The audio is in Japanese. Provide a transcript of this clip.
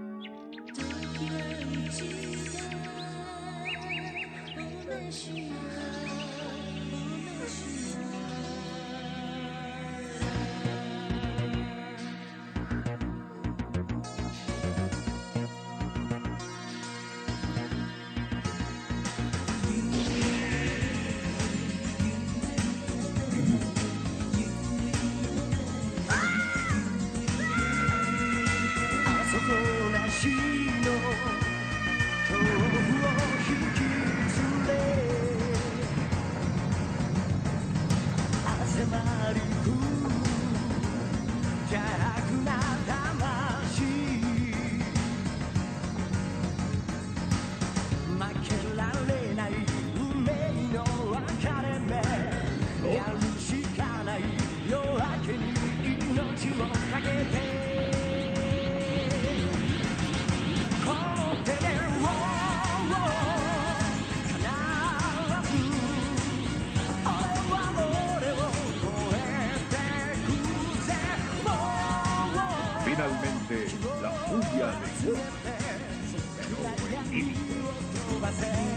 時は一度同じよ同じよあそこらしの豆腐を引き連れ汗まりく邪悪な魂負けられない運命の分かれ目やるしかない夜明けに命をかけてこの手でFinalmente, la furia de Dios. Límite.